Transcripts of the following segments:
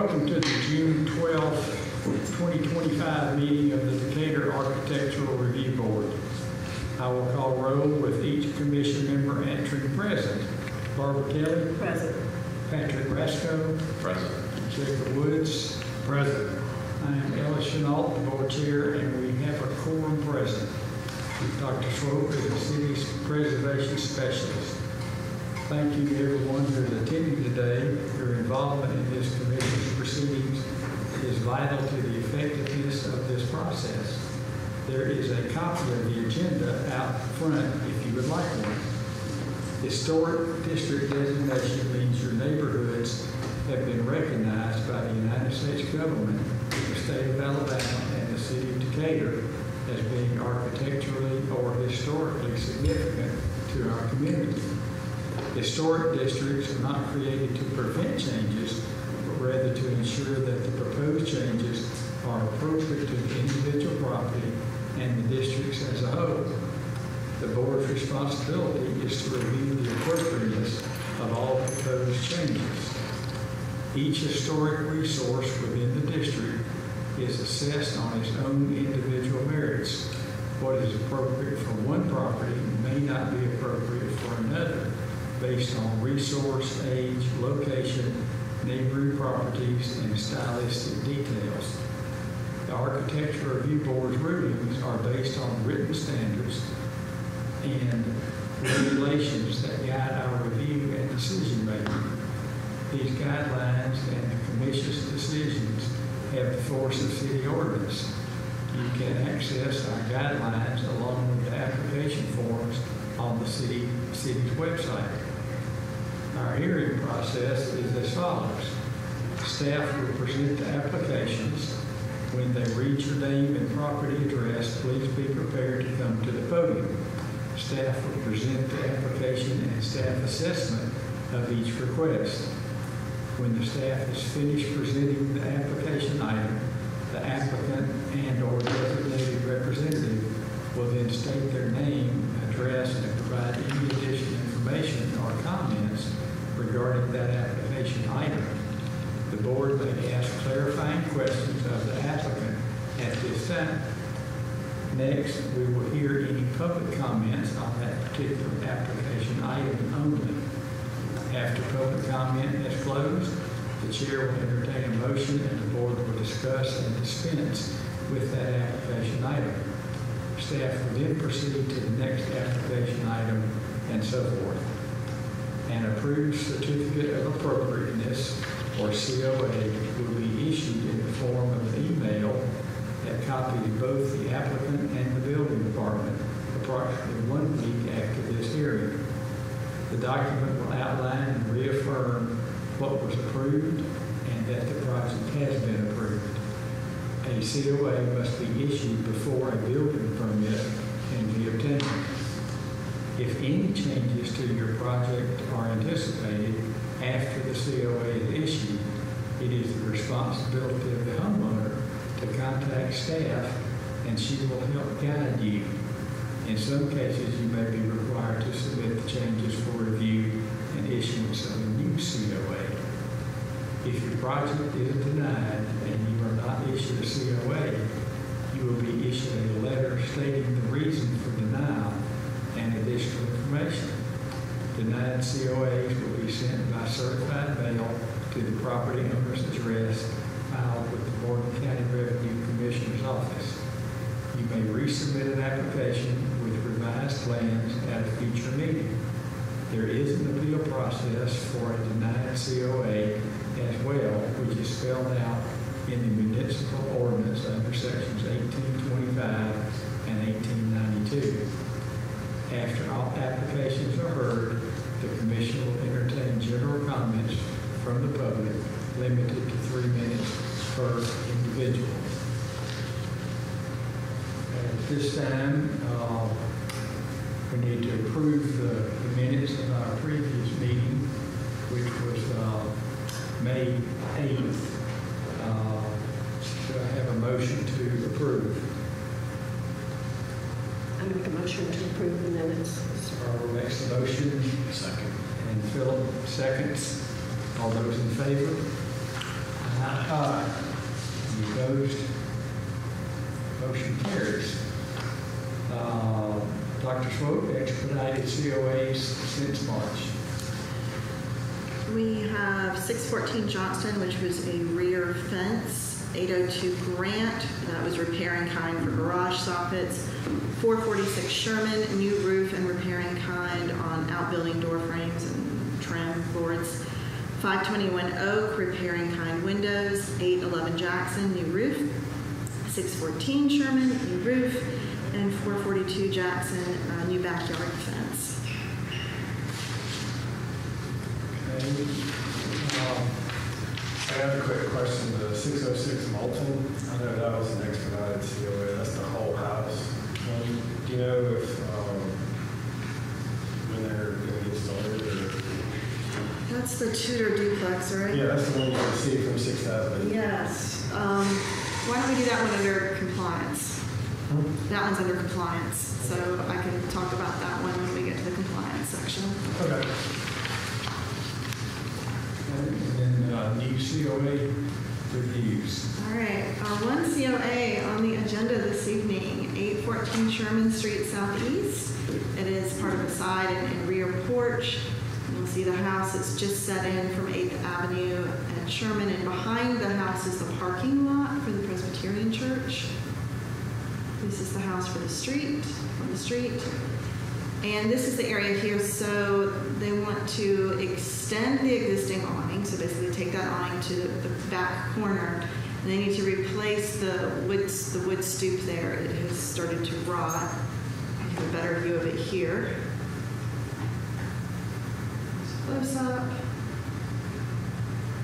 Welcome to the June 12th, 2025 meeting of the Decatur Architectural Review Board. I will call roll with each commission member answering present. Barbara Kelly. Present. Patrick Rasco. Present. Jacob Woods. Present. I am Ellis Chenault, the board chair, and we have a quorum present. Dr. Swope is the city's preservation specialist. Thank you to everyone who is attending today. Your involvement in this commission's proceedings is vital to the effectiveness of this process. There is a copy of the agenda out front if you would like one. Historic district designation means your neighborhoods have been recognized by the United States government, the state of Alabama, and the city of Decatur as being architecturally or historically significant to our community. Historic districts are not created to prevent changes, but rather to ensure that the proposed changes are appropriate to the individual property and the districts as a whole. The board's responsibility is to review the appropriateness of all proposed changes. Each historic resource within the district is assessed on its own individual merits. What is appropriate for one property may not be appropriate for another, based on resource, age, location, neighboring properties, and stylistic details. The Architectural Review Board's rulings are based on written standards and regulations that guide our review and decision making. These guidelines and the Commission's decisions have the force of city ordinance. You can access our guidelines along with the application forms on the city's website. Our hearing process is as follows. Staff will present the applications. When they read your name and property address, please be prepared to come to the podium. Staff will present the application and staff assessment of each request. When the staff is finished presenting the application item, the applicant and or designated representative will then state their name, address, and provide any additional information or comments regarding that application item. The board may ask clarifying questions of the applicant at this time. Next, we will hear any public comments on that particular application item only. After public comment has closed, the chair will entertain a motion and the board will discuss and dispense with that application item. Staff will then proceed to the next application item and so forth. An approved certificate of appropriateness, or COA, will be issued in the form of an email that copies both the applicant and the building department approximately 1 week after this hearing. The document will outline and reaffirm what was approved and that the project has been approved. A COA must be issued before a building permit can be obtained. If any changes to your project are anticipated after the COA is issued, it is the responsibility of the homeowner to contact staff and she will help guide you. In some cases, you may be required to submit the changes for review and issuance of a new COA. If your project is denied and you are not issued a COA, you will be issued a letter stating the reason for denial and additional information. Denied COAs will be sent by certified mail to the property owner's address filed with the Morgan County Revenue Commissioner's office. You may resubmit an application with revised plans at a future meeting. There is an appeal process for a denied COA as well, which is spelled out in the municipal ordinance under sections 1825 and 1892. After all applications are heard, the commission will entertain general comments from the public, limited to 3 minutes per individual. At this time, we need to approve the minutes of our previous meeting, which was May 8th. Do I have a motion to approve? I make a motion to approve the minutes. Barbara makes the motion. Second. And Philip seconds. All those in favor? Aye. Any opposed? Motion carries. Dr. Swope, expedited COAs since March. We have 614 Johnston, which was a rear fence. 802 Grant, that was repair in kind for garage soffits. 446 Sherman, new roof and repair in kind on outbuilding door frames and trim boards. 521 Oak, repair in kind windows. 811 Jackson, new roof. 614 Sherman, new roof. And 442 Jackson, new backyard fence. I have a quick question. The 606 Moulton, I know that was an expedited COA. That's the whole house. Do you know if when they're going to get started? Or? That's the Tudor duplex, right? Yeah, that's the one you can see from 6,000. Yes. Why don't we do that one under compliance? That one's under compliance, so I can talk about that one when we get to the compliance section. Okay. And then new COA reviews. All right, our one COA on the agenda this evening, 814 Sherman Street Southeast. It is part of a side and rear porch. You'll see the house is just set in from 8th Avenue at Sherman, and behind the house is the parking lot for the Presbyterian Church. This is the house for the street, on the street. And this is the area here, so they want to extend the existing awning, so basically take that awning to the back corner, and they need to replace the wood stoop there. It has started to rot. I have a better view of it here. Close up.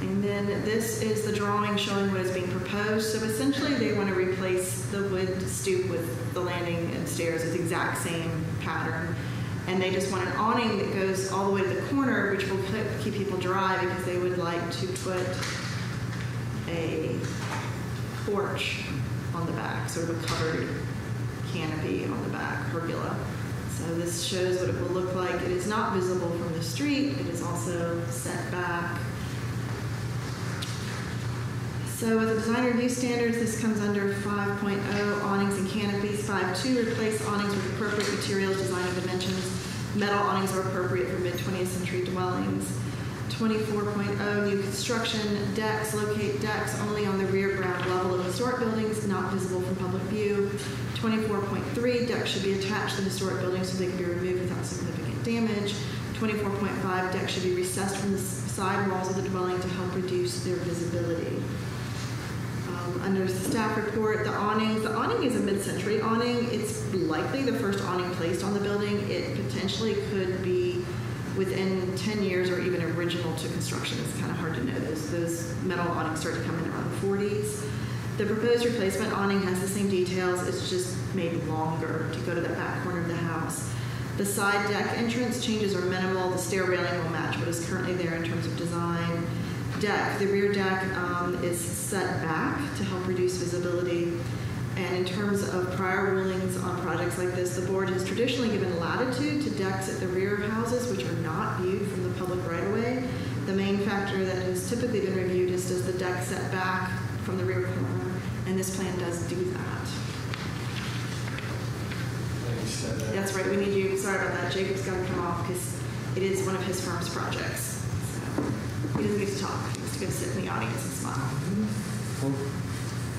And then this is the drawing showing what is being proposed. So essentially they want to replace the wood stoop with the landing and stairs. It's the exact same pattern. And they just want an awning that goes all the way to the corner, which will keep people dry, because they would like to put a porch on the back, sort of a covered canopy on the back, pergola. So this shows what it will look like. It is not visible from the street. It is also set back. So with the design review standards, this comes under 5.0, awnings and canopies. 5.2, replace awnings with appropriate materials, design, and dimensions. Metal awnings are appropriate for mid-20th century dwellings. 24.0, new construction, decks, locate decks only on the rear ground level of historic buildings, not visible from public view. 24.3, decks should be attached to historic buildings so they can be removed without significant damage. 24.5, decks should be recessed from the side walls of the dwelling to help reduce their visibility. Under the staff report, the awning is a mid-century awning. It's likely the first awning placed on the building. It potentially could be within 10 years or even original to construction. It's kind of hard to know. Those metal awnings start to come in around the 40s. The proposed replacement awning has the same details. It's just made longer to go to the back corner of the house. The side deck entrance changes are minimal. The stair railing will match what is currently there in terms of design. Deck. The rear deck is set back to help reduce visibility. And in terms of prior rulings on projects like this, the board has traditionally given latitude to decks at the rear houses, which are not viewed from the public right-of-way. The main factor that has typically been reviewed is, does the deck set back from the rear corner? And this plan does do that. That's right. We need you. Sorry about that. Jacob's got to come off because it is one of his firm's projects. He doesn't get to talk. He gets to go sit in the audience and smile.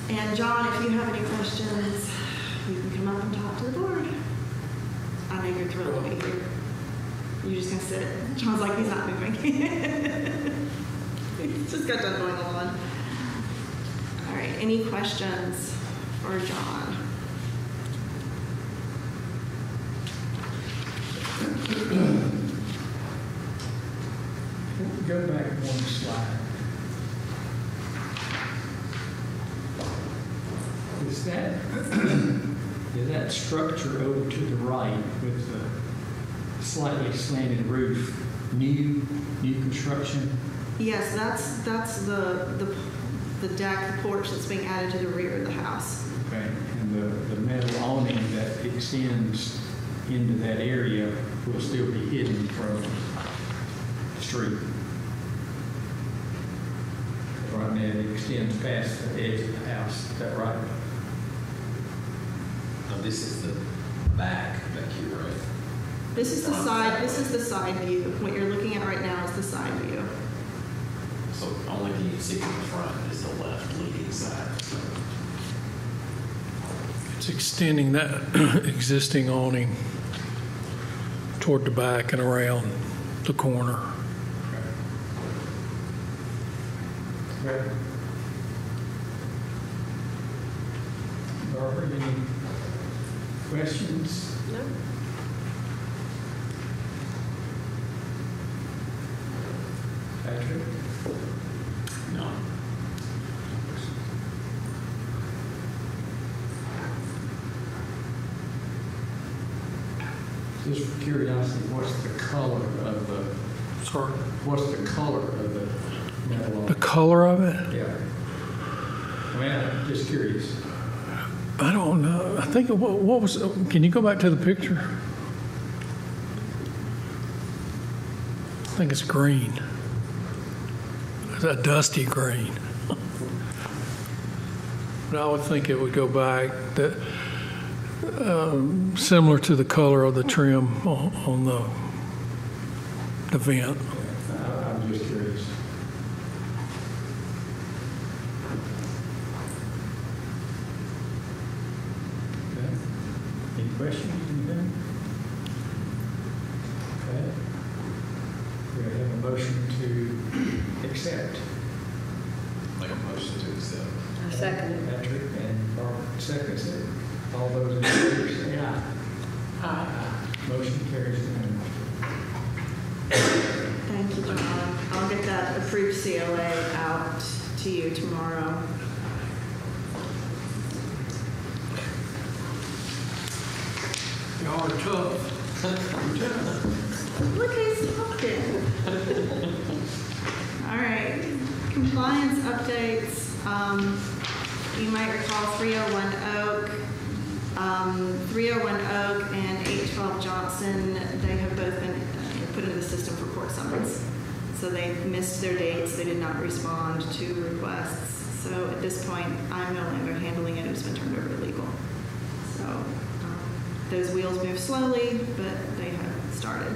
And John, if you have any questions, you can come up and talk to the board. I know you're thrilled to be here. You're just going to sit. John's like, he's not moving. He's just got done going on. All right, any questions for John? Go back one slide. Is that structure over to the right with the slightly slanted roof new construction? Yes, that's the deck, the porch that's being added to the rear of the house. Okay, and the metal awning that extends into that area will still be hidden from the street. Right. and then it extends past the edge of the house. Is that right? No, this is the back here, right? This is the side view. What you're looking at right now is the side view. So only thing you can see from the front is the left leading side. It's extending that existing awning toward the back and around the corner. Okay. Barbara, any questions? No? Patrick? No. Just for curiosity, what's the color of Sorry. the metal? The color of it? Yeah. I mean, I'm just curious. I don't know. I think what was? Can you go back to the picture? I think it's green. It's a dusty green. But I would think it would go back that similar to the color of the trim on the vent. I'm just curious. Okay. Any questions? Anything? Okay. We have a motion to accept. Make a motion to accept. I second it. Patrick and Barbara seconds it. All those in favor say aye. Aye. Motion carries unanimously. Thank you, John. I'll get that approved COA out to you tomorrow. Y'all are tough. Look, he's talking. All right, compliance updates. You might recall 301 Oak. 301 Oak and 812 Johnson, they have both been put into the system for court summons. So they missed their dates. They did not respond to requests. So at this point, I'm no longer handling it. It's been turned over to legal. So those wheels move slowly, but they have started.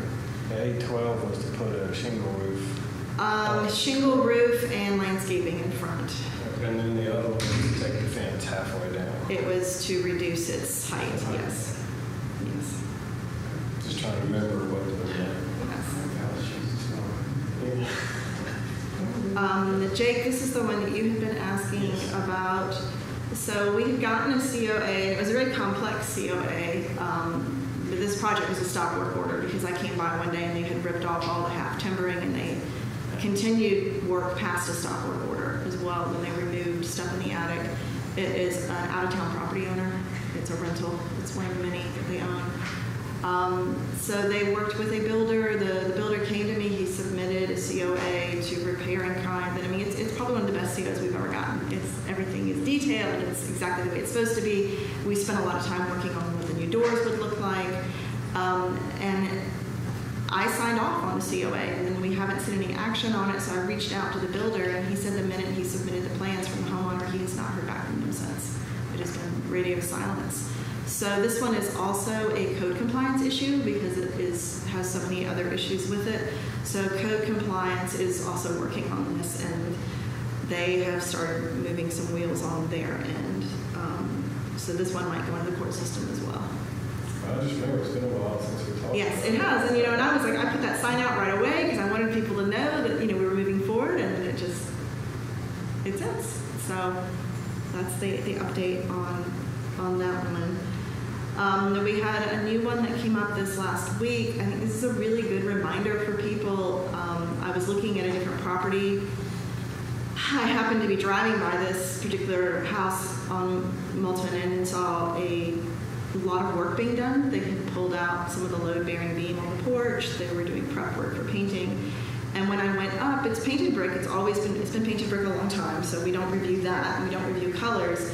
812 was to put a shingle roof. Shingle roof and landscaping in front. And then the other one was to take the fence halfway down. It was to reduce its height, yes. Yes. Just trying to remember what Yes. Jake, this is the one that you had been asking about. So we had gotten a COA. It was a very complex COA. But this project was a stop work order because I came by one day and they had ripped off all the half timbering and they continued work past a stop work order as well when they removed stuff in the attic. It is an out-of-town property owner. It's a rental. It's one of many that they own. So they worked with a builder. The builder came to me. He submitted a COA to repair in kind. And I mean, it's probably one of the best COs we've ever gotten. Everything is detailed. It's exactly the way it's supposed to be. We spent a lot of time working on what the new doors would look like. And I signed off on the COA, and then we haven't seen any action on it, so I reached out to the builder, and he said the minute he submitted the plans from the homeowner, he has not heard back from them since. It has been radio silence. So this one is also a code compliance issue because it has so many other issues with it. So code compliance is also working on this, and they have started moving some wheels on their end. So this one might go into the court system as well. I just remember it's been a while since we talked. Yes, it has. And, and I was like, I put that sign out right away because I wanted people to know that, we were moving forward, and then it sits. So that's the update on that one. We had a new one that came up this last week. I think this is a really good reminder for people. I was looking at a different property. I happened to be driving by this particular house on Milton and saw a lot of work being done. They had pulled out some of the load-bearing beam on the porch. They were doing prep work for painting. And when I went up, it's painted brick. It's been painted brick a long time, so we don't review that. We don't review colors.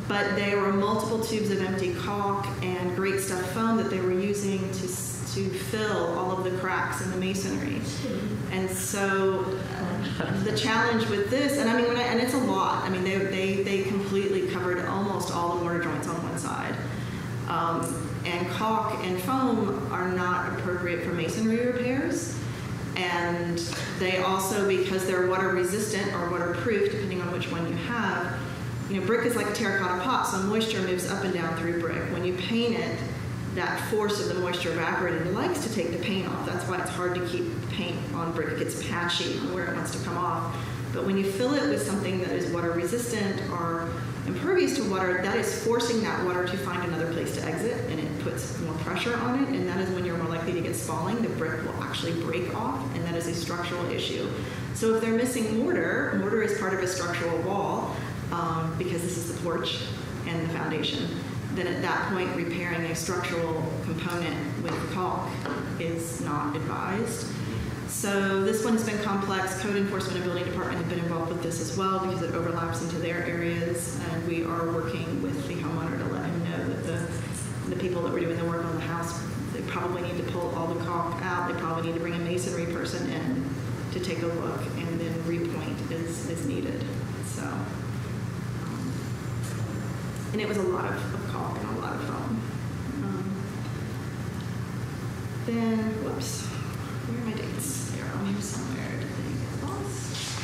But there were multiple tubes of empty caulk and great stuff foam that they were using to fill all of the cracks in the masonry. And so the challenge with this, and I mean, and it's a lot. I mean, they completely covered almost all the mortar joints on one side. And caulk and foam are not appropriate for masonry repairs. And they also, because they're water resistant or waterproof, depending on which one you have, you know, brick is like a terracotta pot, so moisture moves up and down through brick. When you paint it, that force of the moisture evaporating likes to take the paint off. That's why it's hard to keep paint on brick. It gets patchy where it wants to come off. But when you fill it with something that is water resistant or impervious to water, that is forcing that water to find another place to exit, and it puts more pressure on it, and that is when you're more likely to get spalling. The brick will actually break off, and that is a structural issue. So if they're missing mortar, mortar is part of a structural wall, because this is the porch and the foundation, then at that point repairing a structural component with caulk is not advised. So this one has been complex. Code enforcement and building department have been involved with this as well because it overlaps into their areas, and we are working with the homeowner to let him know that the people that were doing the work on the house, they probably need to pull all the caulk out. They probably need to bring a masonry person in to take a look and then repoint as needed. So, and it was a lot of caulk and a lot of foam. Then, whoops. Where are my dates? They're on here somewhere. Did they get lost?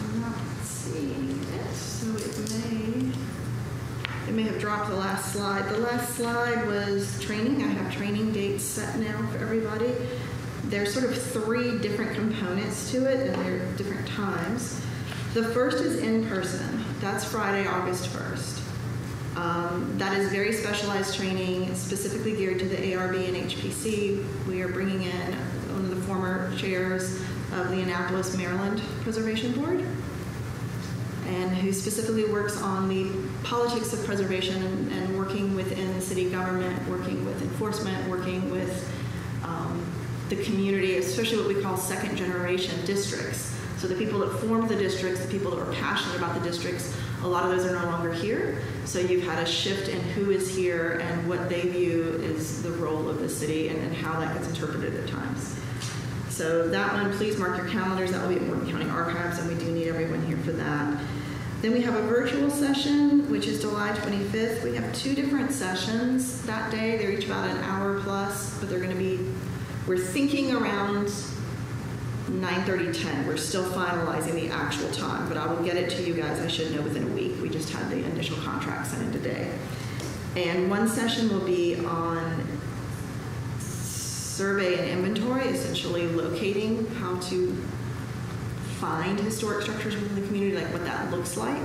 I'm not seeing it, so it may have dropped the last slide. The last slide was training. I have training dates set now for everybody. There's sort of 3 different components to it, and they're different times. The first is in person. That's Friday, August 1st. That is very specialized training, specifically geared to the ARB and HPC. We are bringing in one of the former chairs of the Annapolis, Maryland Preservation Board, and who specifically works on the politics of preservation and working within the city government, working with enforcement, working with the community, especially what we call second generation districts. So the people that formed the districts, the people that were passionate about the districts, a lot of those are no longer here. So you've had a shift in who is here and what they view is the role of the city and how that gets interpreted at times. So that one, please mark your calendars. That will be at Morgan County Archives, and we do need everyone here for that. Then we have a virtual session, which is July 25th. We have 2 different sessions that day. They're each about an hour plus, but they're going to be, we're thinking around 9:30, 10. We're still finalizing the actual time, but I will get it to you guys, I should know, within a week. We just had the initial contract sent in today. And one session will be on survey and inventory, essentially locating how to find historic structures within the community, like what that looks like.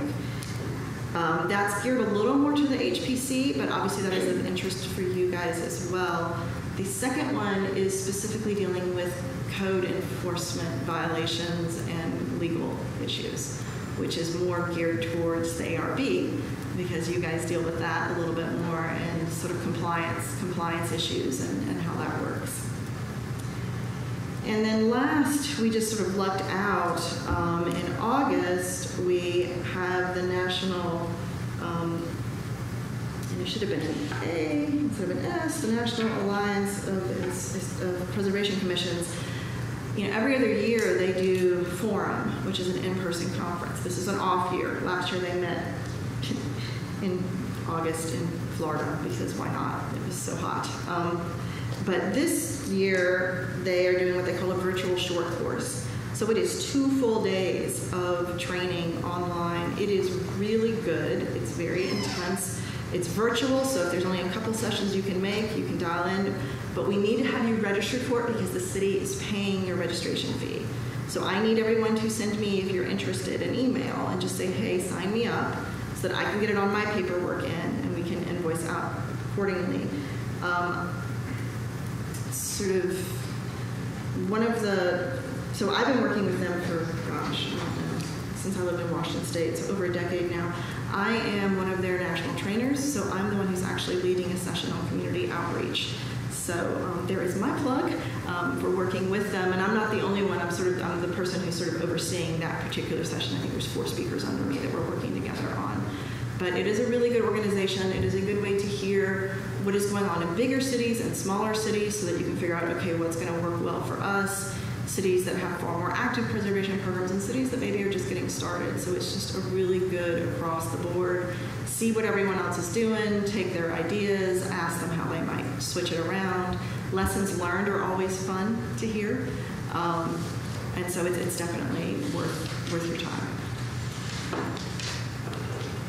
That's geared a little more to the HPC, but obviously that is of interest for you guys as well. The second one is specifically dealing with code enforcement violations and legal issues, which is more geared towards the ARB, because you guys deal with that a little bit more, and sort of compliance issues and how that works. And then last, we just sort of lucked out. In August, we have the national, and it should have been an A instead of an S, the National Alliance of Preservation Commissions. You know, every other year they do Forum, which is an in-person conference. This is an off year. Last year they met in August in Florida, because why not? It was so hot. But this year they are doing what they call a virtual short course. So it is 2 full days of training online. It is really good. It's very intense. It's virtual, so if there's only a couple sessions you can make, you can dial in. But we need to have you registered for it because the city is paying your registration fee. So I need everyone to send me, if you're interested, an email and just say, hey, sign me up, so that I can get it on my paperwork in and we can invoice out accordingly. Sort of one of the, so I've been working with them for, gosh, I don't know, since I lived in Washington State, so over a decade now. I am one of their national trainers, so I'm the one who's actually leading a session on community outreach. So there is my plug for working with them, and I'm not the only one. I'm the person who's sort of overseeing that particular session. I think there's 4 speakers under me that we're working together on. But it is a really good organization. It is a good way to hear what is going on in bigger cities and smaller cities so that you can figure out, okay, what's going to work well for us, cities that have far more active preservation programs and cities that maybe are just getting started. So it's just a really good across the board. See what everyone else is doing, take their ideas, ask them how they might switch it around. Lessons learned are always fun to hear. And so it's definitely worth your time.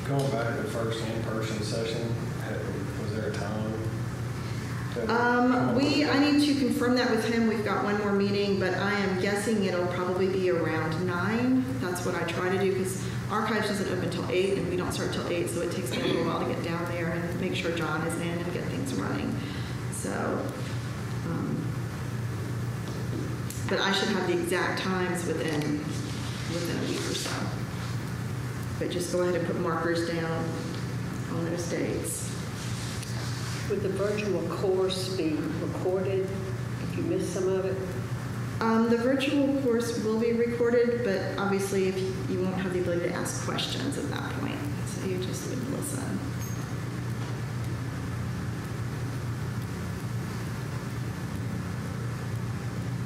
Going back to the first in-person session, was there a time? I need to confirm that with him. We've got one more meeting, but I am guessing it'll probably be around 9. That's what I try to do because archives doesn't open until 8 and we don't start till 8, so it takes me a little while to get down there and make sure John is in and get things running. So, but I should have the exact times within a week or so. But just go ahead and put markers down on those dates. Would the virtual course be recorded if you missed some of it? The virtual course will be recorded, but obviously if you won't have the ability to ask questions at that point. So you just would listen.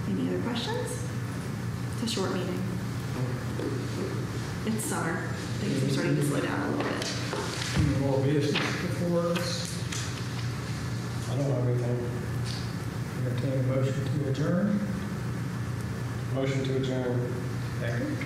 Any other questions? It's a short meeting. It's summer. Things are starting to slow down a little bit. Any more business before us? I don't have anything. Entertain a motion to adjourn. Motion to adjourn. Second.